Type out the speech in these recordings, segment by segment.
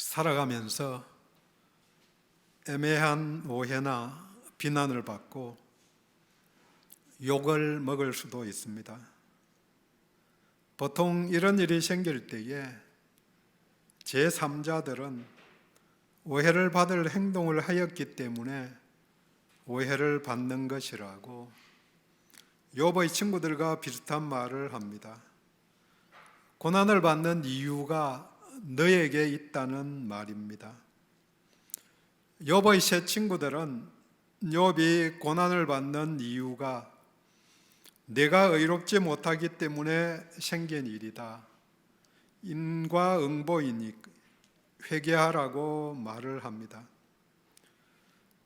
살아가면서 애매한 오해나 비난을 받고 욕을 먹을 수도 있습니다. 보통 이런 일이 생길 때에 제3자들은 오해를 받을 행동을 하였기 때문에 오해를 받는 것이라고 욥의 친구들과 비슷한 말을 합니다. 고난을 받는 이유가 너에게 있다는 말입니다. 욥의 세 친구들은 욥이 고난을 받는 이유가 내가 의롭지 못하기 때문에 생긴 일이다, 인과응보이니 회개하라고 말을 합니다.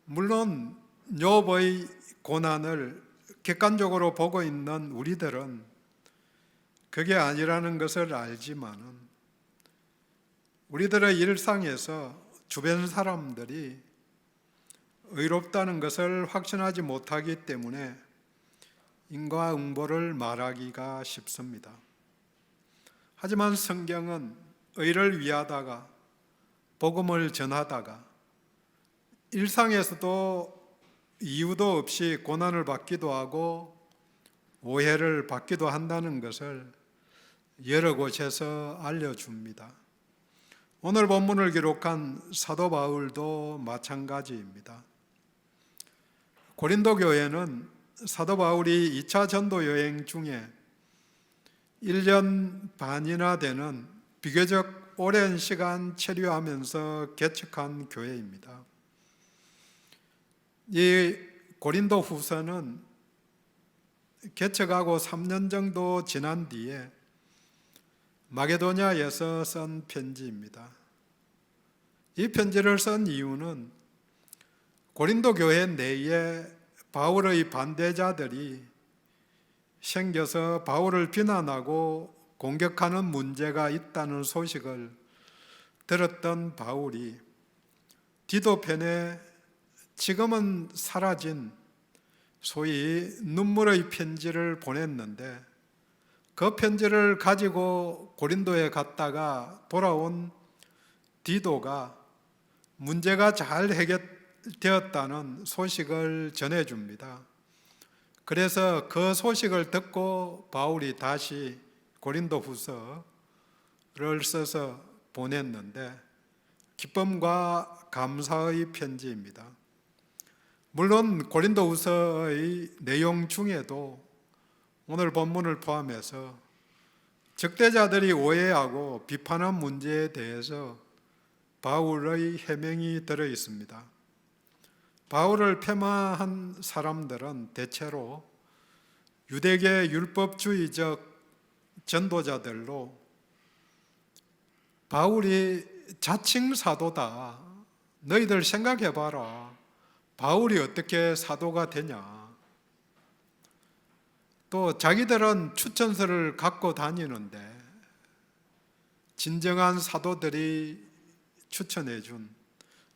물론 욥의 고난을 객관적으로 보고 있는 우리들은 그게 아니라는 것을 알지만은 우리들의 일상에서 주변 사람들이 의롭다는 것을 확신하지 못하기 때문에 인과응보를 말하기가 쉽습니다. 하지만 성경은 의를 위하다가 복음을 전하다가 일상에서도 이유도 없이 고난을 받기도 하고 오해를 받기도 한다는 것을 여러 곳에서 알려줍니다. 오늘 본문을 기록한 사도 바울도 마찬가지입니다. 고린도 교회는 사도 바울이 2차 전도 여행 중에 1년 반이나 되는 비교적 오랜 시간 체류하면서 개척한 교회입니다. 이 고린도 후서는 개척하고 3년 정도 지난 뒤에 마게도냐에서 쓴 편지입니다. 이 편지를 쓴 이유는 고린도 교회 내에 바울의 반대자들이 생겨서 바울을 비난하고 공격하는 문제가 있다는 소식을 들었던 바울이 디도편에 지금은 사라진 소위 눈물의 편지를 보냈는데, 그 편지를 가지고 고린도에 갔다가 돌아온 디도가 문제가 잘 해결되었다는 소식을 전해줍니다. 그래서 그 소식을 듣고 바울이 다시 고린도 후서를 써서 보냈는데 기쁨과 감사의 편지입니다. 물론 고린도 후서의 내용 중에도 오늘 본문을 포함해서 적대자들이 오해하고 비판한 문제에 대해서 바울의 해명이 들어 있습니다. 바울을 폄하한 사람들은 대체로 유대계 율법주의적 전도자들로 바울이 자칭 사도다, 너희들 생각해봐라, 바울이 어떻게 사도가 되냐, 또 자기들은 추천서를 갖고 다니는데 진정한 사도들이 추천해 준,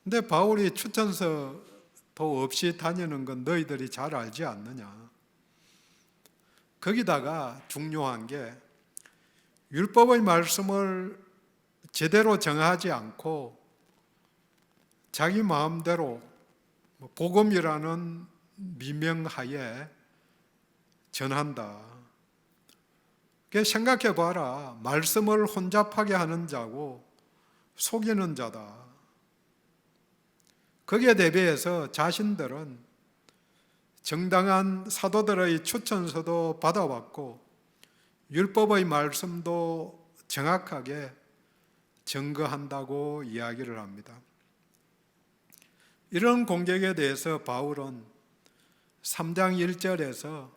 근데 바울이 추천서도 없이 다니는 건 너희들이 잘 알지 않느냐. 거기다가 중요한 게 율법의 말씀을 제대로 정하지 않고 자기 마음대로 복음이라는 미명하에 전한다. 생각해 봐라. 말씀을 혼잡하게 하는 자고 속이는 자다. 거기에 대비해서 자신들은 정당한 사도들의 추천서도 받아왔고 율법의 말씀도 정확하게 증거한다고 이야기를 합니다. 이런 공격에 대해서 바울은 3장 1절에서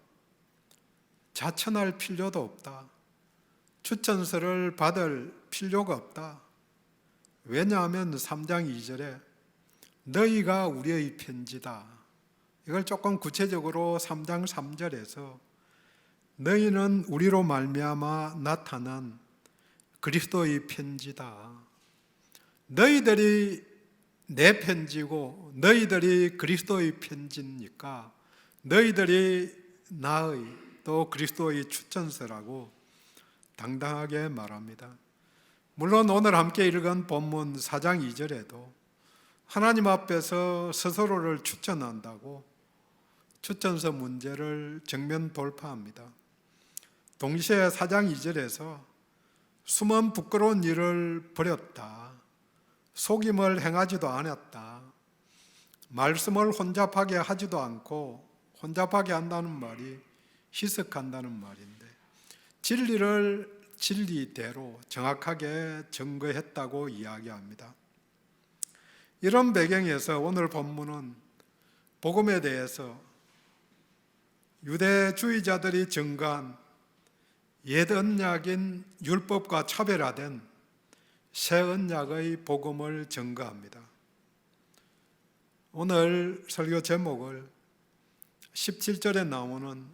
자천할 필요도 없다, 추천서를 받을 필요가 없다. 왜냐하면 3장 2절에 너희가 우리의 편지다, 이걸 조금 구체적으로 3장 3절에서 너희는 우리로 말미암아 나타난 그리스도의 편지다, 너희들이 내 편지고 너희들이 그리스도의 편지니까 너희들이 나의 또 그리스도의 추천서라고 당당하게 말합니다. 물론 오늘 함께 읽은 본문 4장 2절에도 하나님 앞에서 스스로를 추천한다고 추천서 문제를 정면 돌파합니다. 동시에 4장 2절에서 숨은 부끄러운 일을 버렸다, 속임을 행하지도 않았다, 말씀을 혼잡하게 하지도 않고, 혼잡하게 한다는 말이 희석한다는 말인데, 진리를 진리대로 정확하게 증거했다고 이야기합니다. 이런 배경에서 오늘 본문은 복음에 대해서 유대주의자들이 증거한 옛 언약인 율법과 차별화된 새 언약의 복음을 증거합니다. 오늘 설교 제목을 17절에 나오는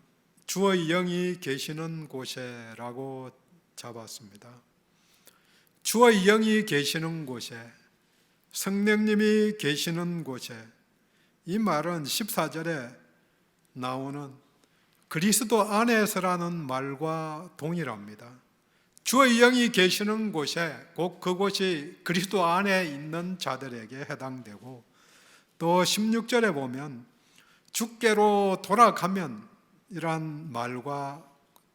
주의 영이 계시는 곳에라고 잡았습니다. 주의 영이 계시는 곳에, 성령님이 계시는 곳에, 이 말은 14절에 나오는 그리스도 안에서라는 말과 동일합니다. 주의 영이 계시는 곳에, 곧 그곳이 그리스도 안에 있는 자들에게 해당되고, 또 16절에 보면 주께로 돌아가면 이란 말과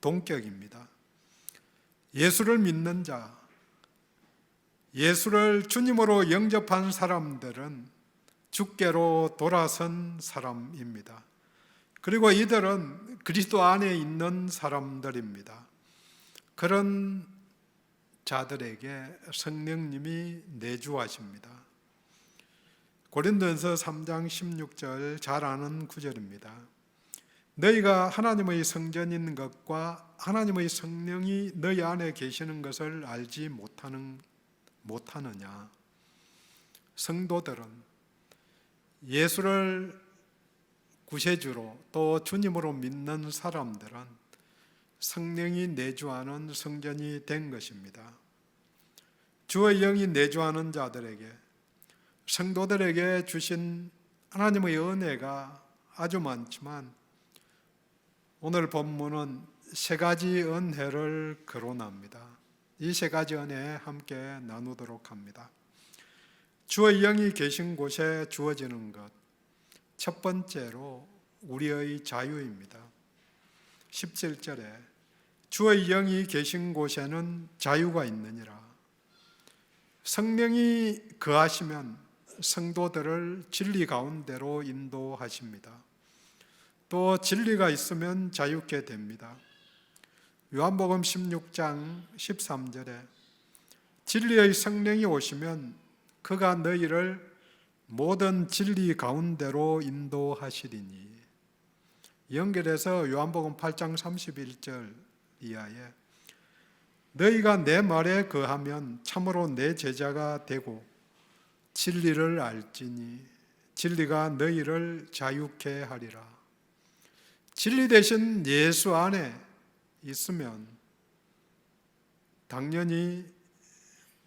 동격입니다. 예수를 믿는 자, 예수를 주님으로 영접한 사람들은 주께로 돌아선 사람입니다. 그리고 이들은 그리스도 안에 있는 사람들입니다. 그런 자들에게 성령님이 내주하십니다. 고린도전서 3장 16절 잘 아는 구절입니다. 너희가 하나님의 성전인 것과 하나님의 성령이 너희 안에 계시는 것을 알지 못하느냐. 성도들은 예수를 구세주로 또 주님으로 믿는 사람들은 성령이 내주하는 성전이 된 것입니다. 주의 영이 내주하는 자들에게, 성도들에게 주신 하나님의 은혜가 아주 많지만 오늘 본문은 세 가지 은혜를 거론합니다. 이 세 가지 은혜 함께 나누도록 합니다. 주의 영이 계신 곳에 주어지는 것, 첫 번째로 우리의 자유입니다. 17절에 주의 영이 계신 곳에는 자유가 있느니라. 성령이 거하시면 성도들을 진리 가운데로 인도하십니다. 또 진리가 있으면 자유케 됩니다. 요한복음 16장 13절에 진리의 성령이 오시면 그가 너희를 모든 진리 가운데로 인도하시리니. 연결해서 요한복음 8장 31절 이하에 너희가 내 말에 거하면 참으로 내 제자가 되고 진리를 알지니 진리가 너희를 자유케 하리라. 진리 대신 예수 안에 있으면 당연히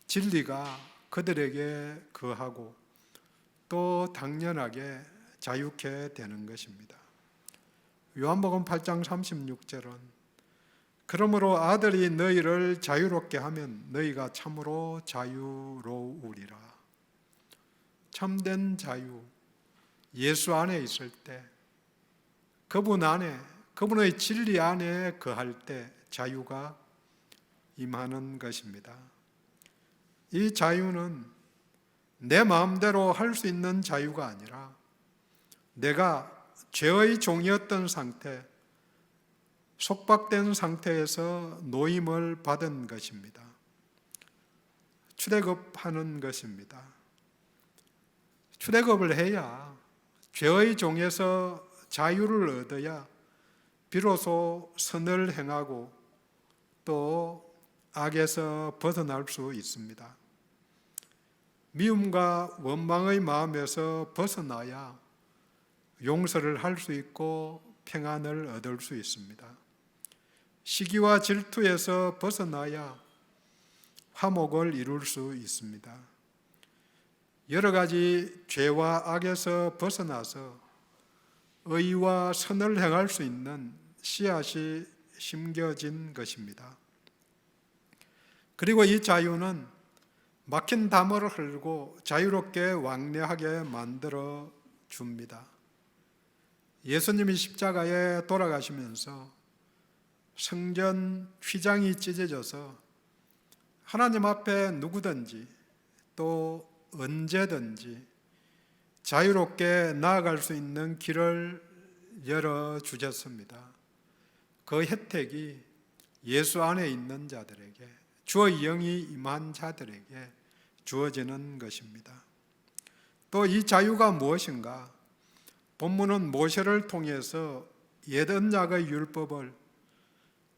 진리가 그들에게 거하고 또 당연하게 자유케 되는 것입니다. 요한복음 8장 36절은 그러므로 아들이 너희를 자유롭게 하면 너희가 참으로 자유로우리라. 참된 자유, 예수 안에 있을 때, 그분 안에, 그분의 진리 안에 거할 때 자유가 임하는 것입니다. 이 자유는 내 마음대로 할 수 있는 자유가 아니라 내가 죄의 종이었던 상태, 속박된 상태에서 노임을 받은 것입니다. 출애굽하는 것입니다. 출애굽을 해야, 죄의 종에서 자유를 얻어야 비로소 선을 행하고 또 악에서 벗어날 수 있습니다. 미움과 원망의 마음에서 벗어나야 용서를 할 수 있고 평안을 얻을 수 있습니다. 시기와 질투에서 벗어나야 화목을 이룰 수 있습니다. 여러 가지 죄와 악에서 벗어나서 의와 선을 행할 수 있는 씨앗이 심겨진 것입니다. 그리고 이 자유는 막힌 담을 흘고 자유롭게 왕래하게 만들어 줍니다. 예수님이 십자가에 돌아가시면서 성전 휘장이 찢어져서 하나님 앞에 누구든지 또 언제든지 자유롭게 나아갈 수 있는 길을 열어주셨습니다. 그 혜택이 예수 안에 있는 자들에게, 주의 영이 임한 자들에게 주어지는 것입니다. 또 이 자유가 무엇인가? 본문은 모세를 통해서 옛 언약의 율법을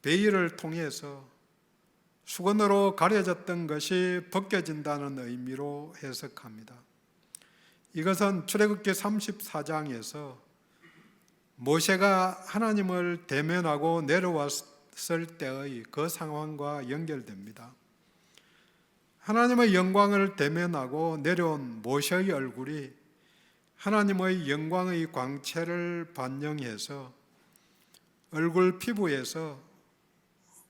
베일을 통해서 수건으로 가려졌던 것이 벗겨진다는 의미로 해석합니다. 이것은 출애굽기 34장에서 모세가 하나님을 대면하고 내려왔을 때의 그 상황과 연결됩니다. 하나님의 영광을 대면하고 내려온 모세의 얼굴이 하나님의 영광의 광채를 반영해서 얼굴 피부에서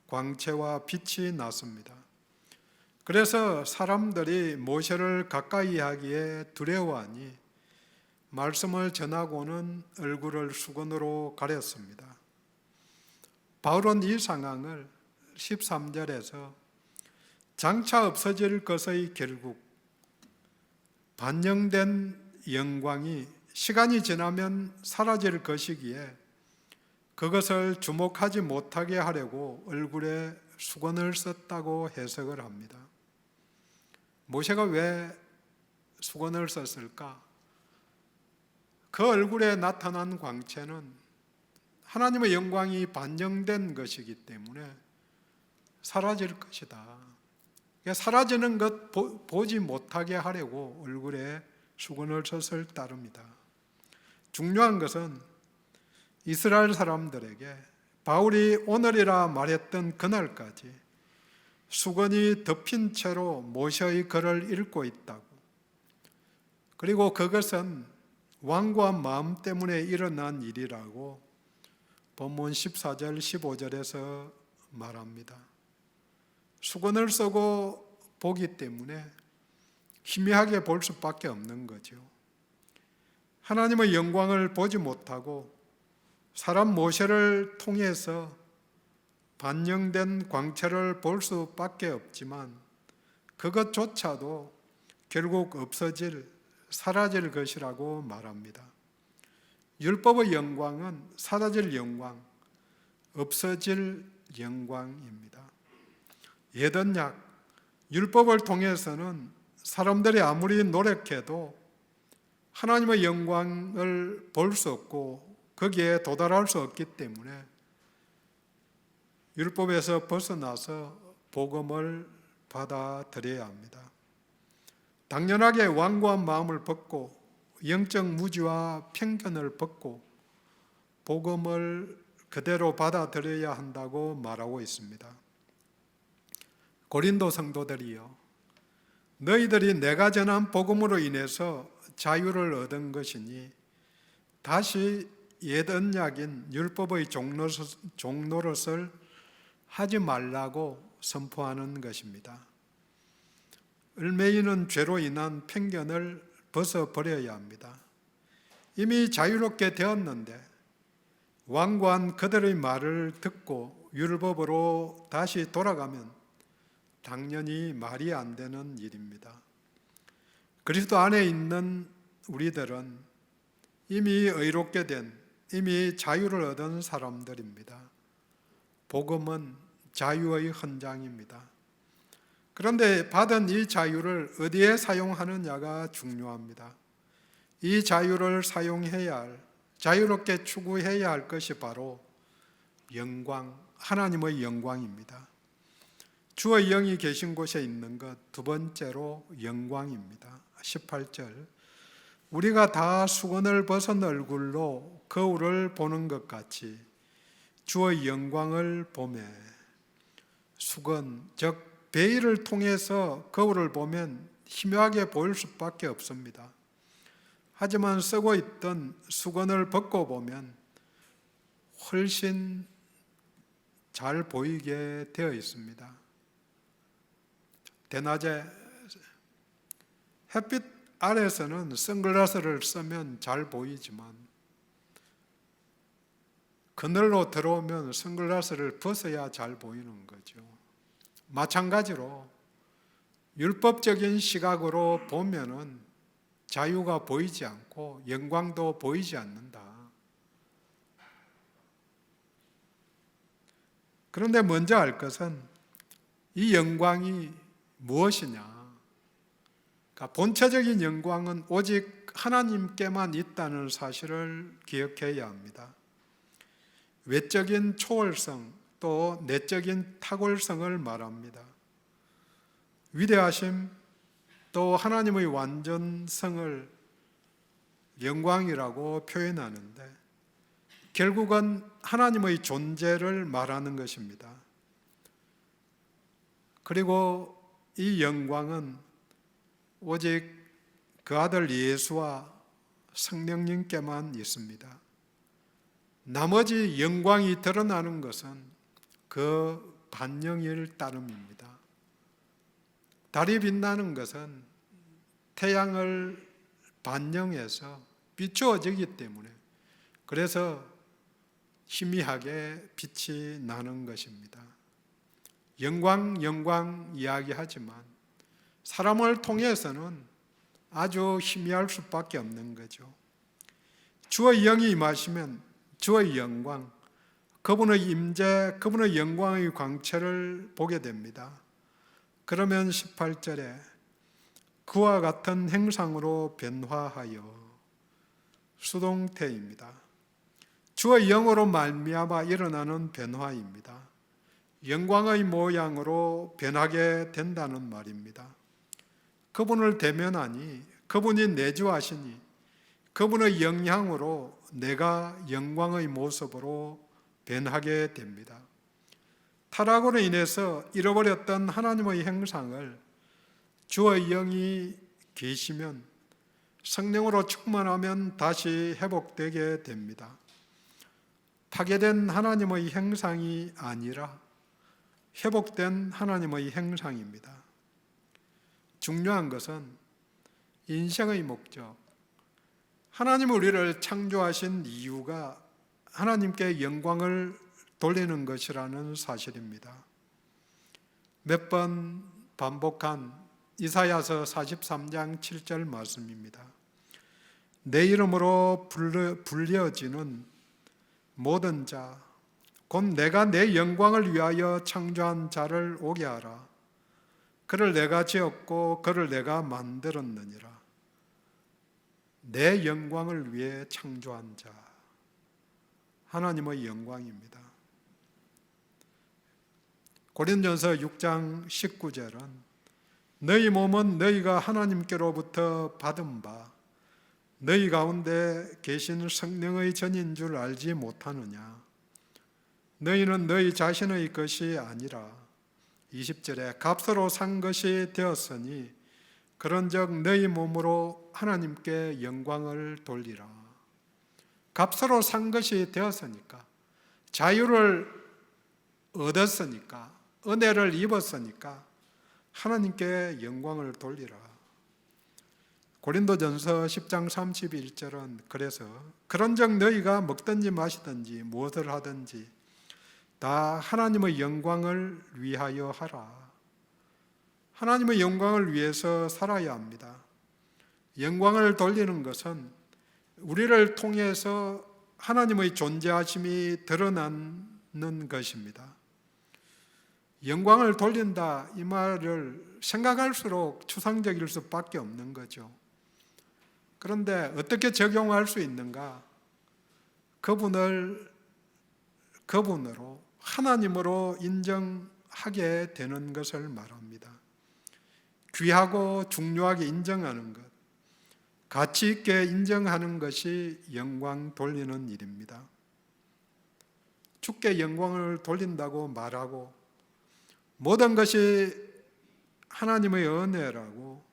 광채와 빛이 났습니다. 그래서 사람들이 모세를 가까이 하기에 두려워하니 말씀을 전하고는 얼굴을 수건으로 가렸습니다. 바울은 이 상황을 13절에서 장차 없어질 것의 결국, 반영된 영광이 시간이 지나면 사라질 것이기에 그것을 주목하지 못하게 하려고 얼굴에 수건을 썼다고 해석을 합니다. 모세가 왜 수건을 썼을까? 그 얼굴에 나타난 광채는 하나님의 영광이 반영된 것이기 때문에 사라질 것이다. 사라지는 것 보지 못하게 하려고 얼굴에 수건을 썼을 따릅니다. 중요한 것은 이스라엘 사람들에게 바울이 오늘이라 말했던 그날까지 수건이 덮인 채로 모세의 글을 읽고 있다고, 그리고 그것은 완고한 마음 때문에 일어난 일이라고 본문 14절 15절에서 말합니다. 수건을 쓰고 보기 때문에 희미하게 볼 수밖에 없는 거죠. 하나님의 영광을 보지 못하고 사람 모세를 통해서 반영된 광채를 볼 수밖에 없지만 그것조차도 결국 없어질, 사라질 것이라고 말합니다. 율법의 영광은 사라질 영광, 없어질 영광입니다. 옛 언약, 율법을 통해서는 사람들이 아무리 노력해도 하나님의 영광을 볼 수 없고 거기에 도달할 수 없기 때문에 율법에서 벗어나서 복음을 받아들여야 합니다. 당연하게 완고한 마음을 벗고 영적 무지와 편견을 벗고 복음을 그대로 받아들여야 한다고 말하고 있습니다. 고린도 성도들이여, 너희들이 내가 전한 복음으로 인해서 자유를 얻은 것이니 다시 옛 언약인 율법의 종노릇을 하지 말라고 선포하는 것입니다. 을매이는 죄로 인한 편견을 벗어버려야 합니다. 이미 자유롭게 되었는데 완고한 그들의 말을 듣고 율법으로 다시 돌아가면 당연히 말이 안 되는 일입니다. 그리스도 안에 있는 우리들은 이미 의롭게 된, 이미 자유를 얻은 사람들입니다. 복음은 자유의 헌장입니다. 그런데 받은 이 자유를 어디에 사용하느냐가 중요합니다. 이 자유를 사용해야 할, 자유롭게 추구해야 할 것이 바로 영광, 하나님의 영광입니다. 주의 영이 계신 곳에 있는 것, 두 번째로 영광입니다. 18절, 우리가 다 수건을 벗은 얼굴로 거울을 보는 것 같이 주의 영광을 보매, 수건, 즉 베일을 통해서 거울을 보면 희미하게 보일 수밖에 없습니다. 하지만 쓰고 있던 수건을 벗고 보면 훨씬 잘 보이게 되어 있습니다. 대낮에 햇빛 아래에서는 선글라스를 쓰면 잘 보이지만 그늘로 들어오면 선글라스를 벗어야 잘 보이는 거죠. 마찬가지로 율법적인 시각으로 보면은 자유가 보이지 않고 영광도 보이지 않는다. 그런데 먼저 알 것은 이 영광이 무엇이냐? 그러니까 본체적인 영광은 오직 하나님께만 있다는 사실을 기억해야 합니다. 외적인 초월성 또 내적인 탁월성을 말합니다. 위대하심 또 하나님의 완전성을 영광이라고 표현하는데 결국은 하나님의 존재를 말하는 것입니다. 그리고 이 영광은 오직 그 아들 예수와 성령님께만 있습니다. 나머지 영광이 드러나는 것은 그 반영일 따름입니다. 달이 빛나는 것은 태양을 반영해서 비추어지기 때문에 그래서 희미하게 빛이 나는 것입니다. 영광 이야기하지만 사람을 통해서는 아주 희미할 수밖에 없는 거죠. 주의 영이 임하시면 주의 영광, 그분의 임재, 그분의 영광의 광채를 보게 됩니다. 그러면 18절에 그와 같은 행상으로 변화하여 수동태입니다. 주의 영으로 말미암아 일어나는 변화입니다. 영광의 모양으로 변하게 된다는 말입니다. 그분을 대면하니 그분이 내주하시니 그분의 영향으로 내가 영광의 모습으로 변하게 됩니다. 타락으로 인해서 잃어버렸던 하나님의 형상을 주의 영이 계시면 성령으로 충만하면 다시 회복되게 됩니다. 파괴된 하나님의 형상이 아니라 회복된 하나님의 형상입니다. 중요한 것은 인생의 목적, 하나님 우리를 창조하신 이유가 하나님께 영광을 돌리는 것이라는 사실입니다. 몇 번 반복한 이사야서 43장 7절 말씀입니다. 내 이름으로 불려지는 모든 자, 곧 내가 내 영광을 위하여 창조한 자를 오게 하라. 그를 내가 지었고 그를 내가 만들었느니라. 내 영광을 위해 창조한 자, 하나님의 영광입니다. 고린도전서 6장 19절은 너희 몸은 너희가 하나님께로부터 받은 바 너희 가운데 계신 성령의 전인 줄 알지 못하느냐. 너희는 너희 자신의 것이 아니라 20절에 값으로 산 것이 되었으니 그런즉 너희 몸으로 하나님께 영광을 돌리라. 값으로 산 것이 되었으니까, 자유를 얻었으니까, 은혜를 입었으니까 하나님께 영광을 돌리라. 고린도전서 10장 31절은 그래서 그런즉 너희가 먹든지 마시든지 무엇을 하든지 다 하나님의 영광을 위하여 하라. 하나님의 영광을 위해서 살아야 합니다. 영광을 돌리는 것은 우리를 통해서 하나님의 존재하심이 드러나는 것입니다. 영광을 돌린다 이 말을 생각할수록 추상적일 수밖에 없는 거죠. 그런데 어떻게 적용할 수 있는가? 그분으로 하나님으로 인정하게 되는 것을 말합니다. 귀하고 중요하게 인정하는 것, 가치 있게 인정하는 것이 영광 돌리는 일입니다. 주께 영광을 돌린다고 말하고 모든 것이 하나님의 은혜라고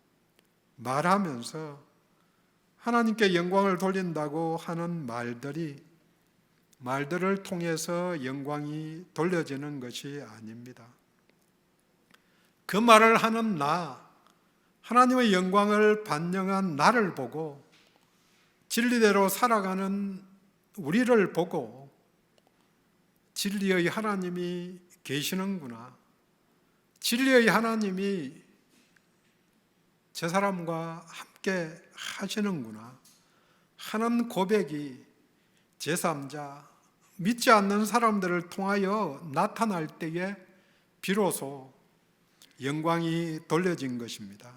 말하면서 하나님께 영광을 돌린다고 하는 말들을 통해서 영광이 돌려지는 것이 아닙니다. 그 말을 하는 하나님의 영광을 반영한 나를 보고 진리대로 살아가는 우리를 보고 진리의 하나님이 계시는구나, 진리의 하나님이 저 사람과 함께 하시는구나 하는 고백이 제3자, 믿지 않는 사람들을 통하여 나타날 때에 비로소 영광이 돌려진 것입니다.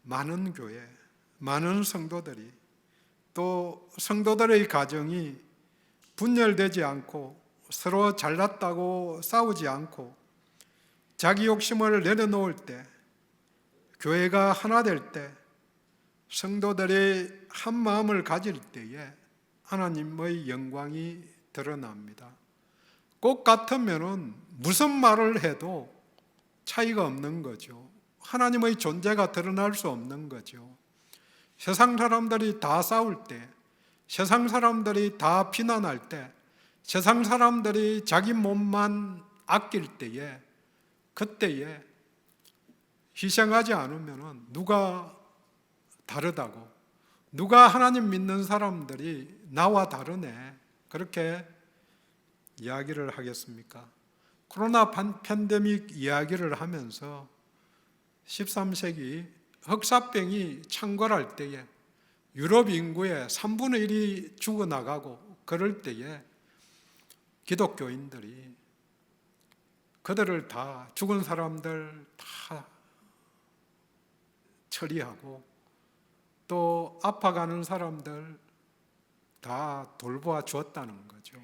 많은 교회, 많은 성도들이, 또 성도들의 가정이 분열되지 않고 서로 잘났다고 싸우지 않고 자기 욕심을 내려놓을 때, 교회가 하나 될 때, 성도들이 한 마음을 가질 때에 하나님의 영광이 드러납니다. 꼭 같으면은 무슨 말을 해도 차이가 없는 거죠. 하나님의 존재가 드러날 수 없는 거죠. 세상 사람들이 다 싸울 때, 세상 사람들이 다 비난할 때, 세상 사람들이 자기 몸만 아낄 때에, 그때에 희생하지 않으면 누가 다르다고, 누가 하나님 믿는 사람들이 나와 다르네, 그렇게 이야기를 하겠습니까? 코로나 팬데믹 이야기를 하면서 13세기 흑사병이 창궐할 때에 유럽 인구의 3분의 1이 죽어나가고 그럴 때에 기독교인들이 그들을 다, 죽은 사람들 다 처리하고 또 아파가는 사람들 다 돌보아 주었다는 거죠.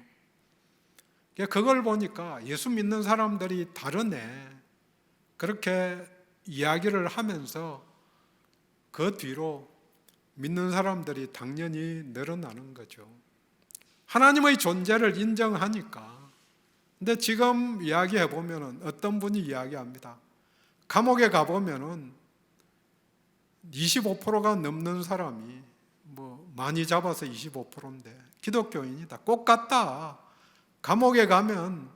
그걸 보니까 예수 믿는 사람들이 다르네, 그렇게 이야기를 하면서 그 뒤로 믿는 사람들이 당연히 늘어나는 거죠. 하나님의 존재를 인정하니까. 근데 지금 이야기해 보면 어떤 분이 이야기합니다. 감옥에 가보면 25%가 넘는 사람이, 많이 잡아서 25%인데 기독교인이다. 꼭 같다. 감옥에 가면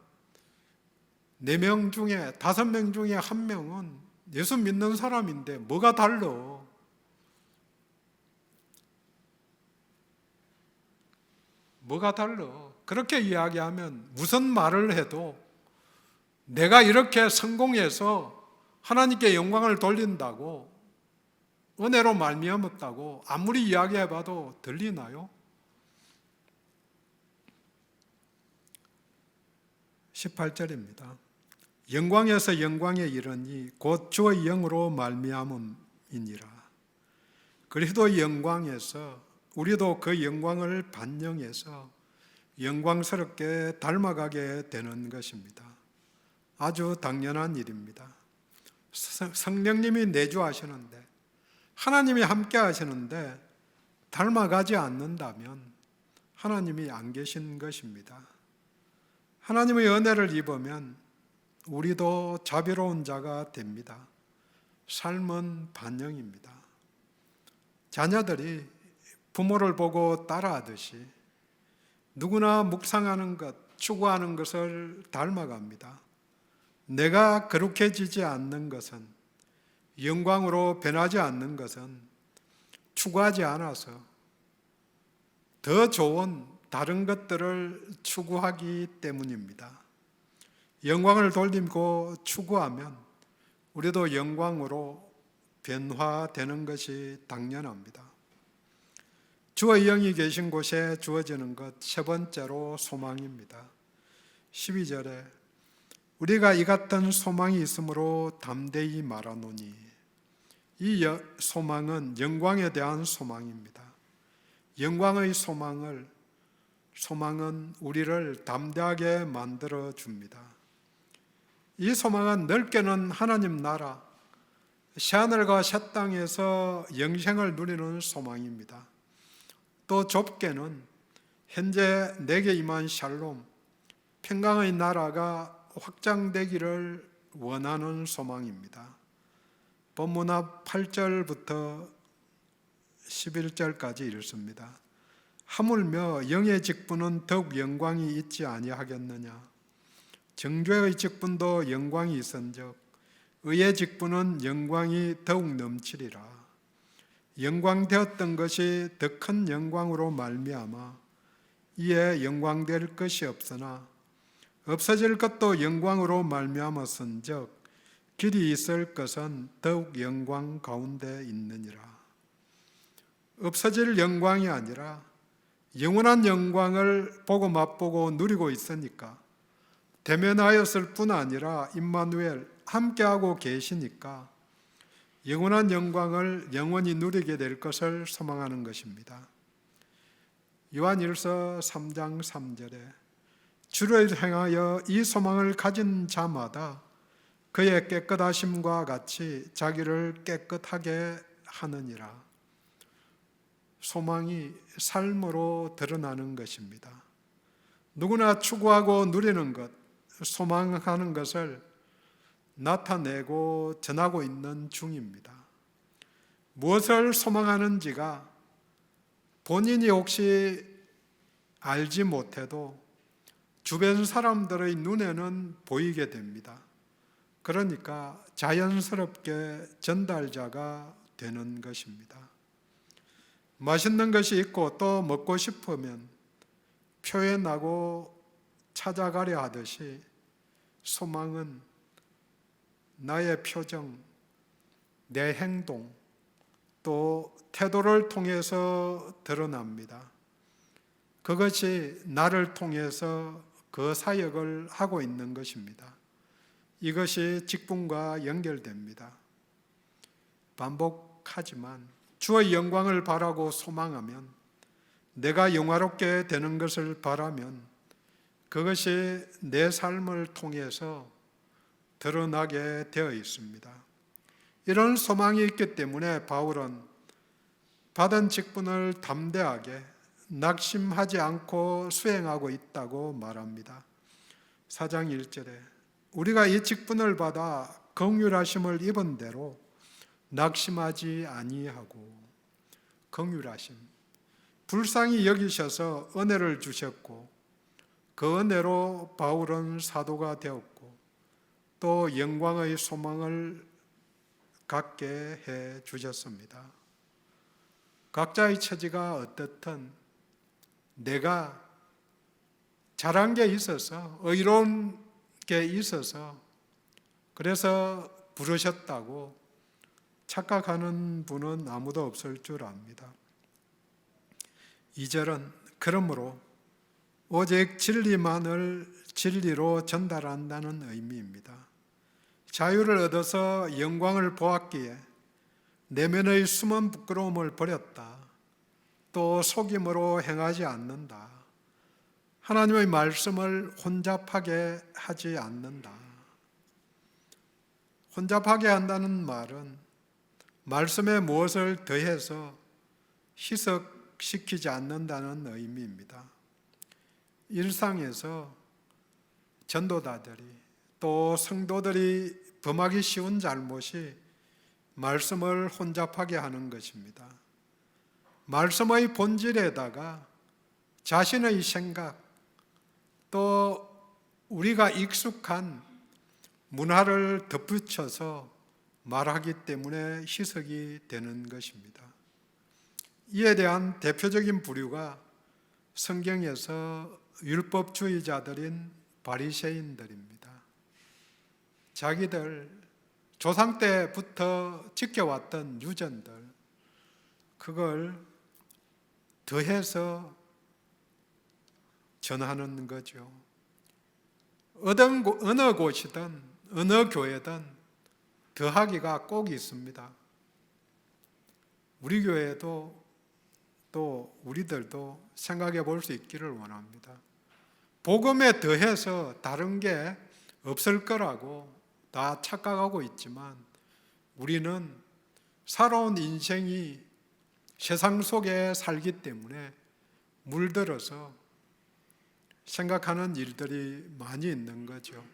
4명 중에 5명 중에 1명은 예수 믿는 사람인데 뭐가 달라? 뭐가 달라? 그렇게 이야기하면 무슨 말을 해도 내가 이렇게 성공해서 하나님께 영광을 돌린다고, 은혜로 말미암았다고 아무리 이야기해봐도 들리나요? 18절입니다. 영광에서 영광에 이르니 곧 주의 영으로 말미암음이니라. 그리스도의 영광에서 우리도 그 영광을 반영해서 영광스럽게 닮아가게 되는 것입니다. 아주 당연한 일입니다. 성령님이 내주하시는데, 하나님이 함께 하시는데 닮아가지 않는다면 하나님이 안 계신 것입니다. 하나님의 은혜를 입으면 우리도 자비로운 자가 됩니다. 삶은 반영입니다. 자녀들이 부모를 보고 따라하듯이 누구나 묵상하는 것, 추구하는 것을 닮아갑니다. 내가 거룩해지지 않는 것은, 영광으로 변하지 않는 것은 추구하지 않아서 더 좋은 다른 것들을 추구하기 때문입니다. 영광을 돌리고 추구하면 우리도 영광으로 변화되는 것이 당연합니다. 주의 영이 계신 곳에 주어지는 것, 세 번째로 소망입니다. 12절에 우리가 이 같은 소망이 있으므로 담대히 말하노니, 이 소망은 영광에 대한 소망입니다. 영광의 소망은 우리를 담대하게 만들어 줍니다. 이 소망은 넓게는 하나님 나라, 새하늘과 새 땅에서 영생을 누리는 소망입니다. 또 좁게는 현재 내게 임한 샬롬, 평강의 나라가 확장되기를 원하는 소망입니다. 본문 앞 8절부터 11절까지 읽습니다. 하물며 영의 직분은 더욱 영광이 있지 아니하겠느냐? 정죄의 직분도 영광이 있은즉 의의 직분은 영광이 더욱 넘치리라. 영광되었던 것이 더 큰 영광으로 말미암아 이에 영광될 것이 없으나 없어질 것도 영광으로 말미암았은즉 길이 있을 것은 더욱 영광 가운데 있느니라. 없어질 영광이 아니라 영원한 영광을 보고 맛보고 누리고 있으니까, 대면하였을 뿐 아니라 임마누엘 함께하고 계시니까 영원한 영광을 영원히 누리게 될 것을 소망하는 것입니다. 요한일서 3장 3절에 주를 향하여 이 소망을 가진 자마다 그의 깨끗하심과 같이 자기를 깨끗하게 하느니라. 소망이 삶으로 드러나는 것입니다. 누구나 추구하고 누리는 것, 소망하는 것을 나타내고 전하고 있는 중입니다. 무엇을 소망하는지가 본인이 혹시 알지 못해도 주변 사람들의 눈에는 보이게 됩니다. 그러니까 자연스럽게 전달자가 되는 것입니다. 맛있는 것이 있고 또 먹고 싶으면 표현하고 찾아가려 하듯이 소망은 나의 표정, 내 행동, 또 태도를 통해서 드러납니다. 그것이 나를 통해서 그 사역을 하고 있는 것입니다. 이것이 직분과 연결됩니다. 반복하지만 주의 영광을 바라고 소망하면, 내가 영화롭게 되는 것을 바라면 그것이 내 삶을 통해서 드러나게 되어 있습니다. 이런 소망이 있기 때문에 바울은 받은 직분을 담대하게 낙심하지 않고 수행하고 있다고 말합니다. 4장 1절에 우리가 이 직분을 받아 긍휼하심을 입은 대로 낙심하지 아니하고, 긍휼하심, 불쌍히 여기셔서 은혜를 주셨고 그 은혜로 바울은 사도가 되었고 또 영광의 소망을 갖게 해 주셨습니다. 각자의 처지가 어떻든 내가 잘한 게 있어서, 의로운 게 있어서 그래서 부르셨다고 착각하는 분은 아무도 없을 줄 압니다. 2절은 그러므로 오직 진리만을 진리로 전달한다는 의미입니다. 자유를 얻어서 영광을 보았기에 내면의 숨은 부끄러움을 버렸다. 또 속임으로 행하지 않는다. 하나님의 말씀을 혼잡하게 하지 않는다. 혼잡하게 한다는 말은 말씀에 무엇을 더해서 희석시키지 않는다는 의미입니다. 일상에서 전도자들이 또 성도들이 범하기 쉬운 잘못이 말씀을 혼잡하게 하는 것입니다. 말씀의 본질에다가 자신의 생각, 또 우리가 익숙한 문화를 덧붙여서 말하기 때문에 희석이 되는 것입니다. 이에 대한 대표적인 부류가 성경에서 율법주의자들인 바리새인들입니다. 자기들 조상 때부터 지켜왔던 유전들, 그걸 더해서 전하는 거죠. 어느 곳이든 어느 교회든 더하기가 꼭 있습니다. 우리 교회도 또 우리들도 생각해 볼 수 있기를 원합니다. 복음에 더해서 다른 게 없을 거라고 다 착각하고 있지만 우리는 살아온 인생이 세상 속에 살기 때문에 물들어서 생각하는 일들이 많이 있는 거죠.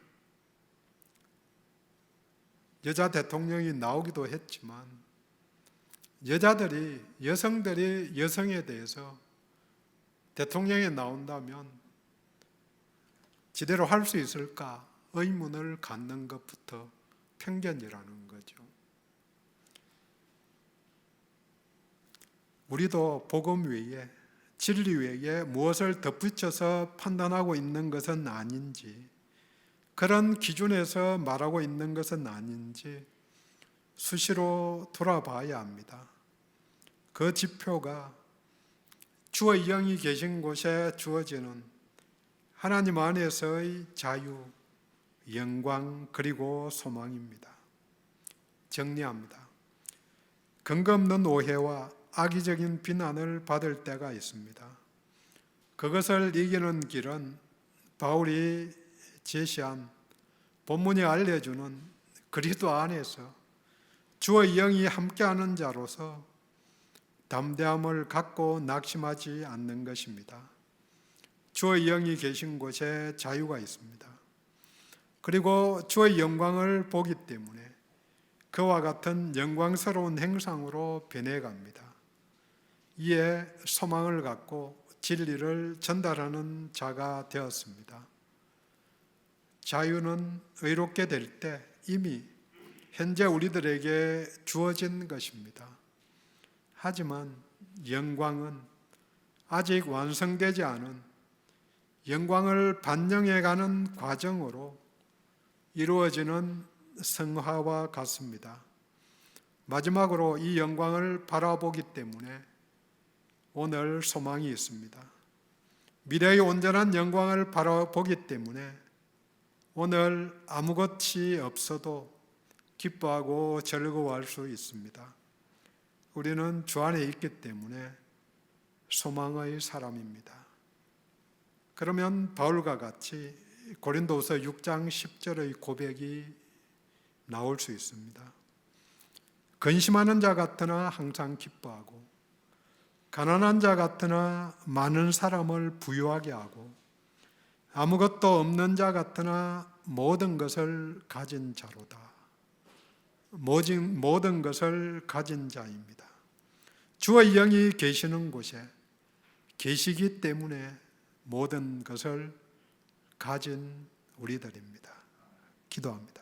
여자 대통령이 나오기도 했지만 여성들이 여성에 대해서 대통령에 나온다면 제대로 할 수 있을까 의문을 갖는 것부터 편견이라는 거죠. 우리도 복음 외에, 진리 외에 무엇을 덧붙여서 판단하고 있는 것은 아닌지, 그런 기준에서 말하고 있는 것은 아닌지 수시로 돌아봐야 합니다. 그 지표가 주의 영이 계신 곳에 주어지는 하나님 안에서의 자유, 영광 그리고 소망입니다. 정리합니다. 근거 없는 오해와 악의적인 비난을 받을 때가 있습니다. 그것을 이기는 길은 바울이 제시한 본문이 알려주는 그리스도 안에서 주의 영이 함께하는 자로서 담대함을 갖고 낙심하지 않는 것입니다. 주의 영이 계신 곳에 자유가 있습니다. 그리고 주의 영광을 보기 때문에 그와 같은 영광스러운 행상으로 변해갑니다. 이에 소망을 갖고 진리를 전달하는 자가 되었습니다. 자유는 의롭게 될 때 이미 현재 우리들에게 주어진 것입니다. 하지만 영광은 아직 완성되지 않은 영광을 반영해가는 과정으로 이루어지는 성화와 같습니다. 마지막으로 이 영광을 바라보기 때문에 오늘 소망이 있습니다. 미래의 온전한 영광을 바라보기 때문에 오늘 아무것이 없어도 기뻐하고 즐거워할 수 있습니다. 우리는 주 안에 있기 때문에 소망의 사람입니다. 그러면 바울과 같이 고린도후서 6장 10절의 고백이 나올 수 있습니다. 근심하는 자 같으나 항상 기뻐하고 가난한 자 같으나 많은 사람을 부유하게 하고 아무것도 없는 자 같으나 모든 것을 가진 자로다. 모든 것을 가진 자입니다. 주의 영이 계시는 곳에 계시기 때문에 모든 것을 가진 우리들입니다. 기도합니다.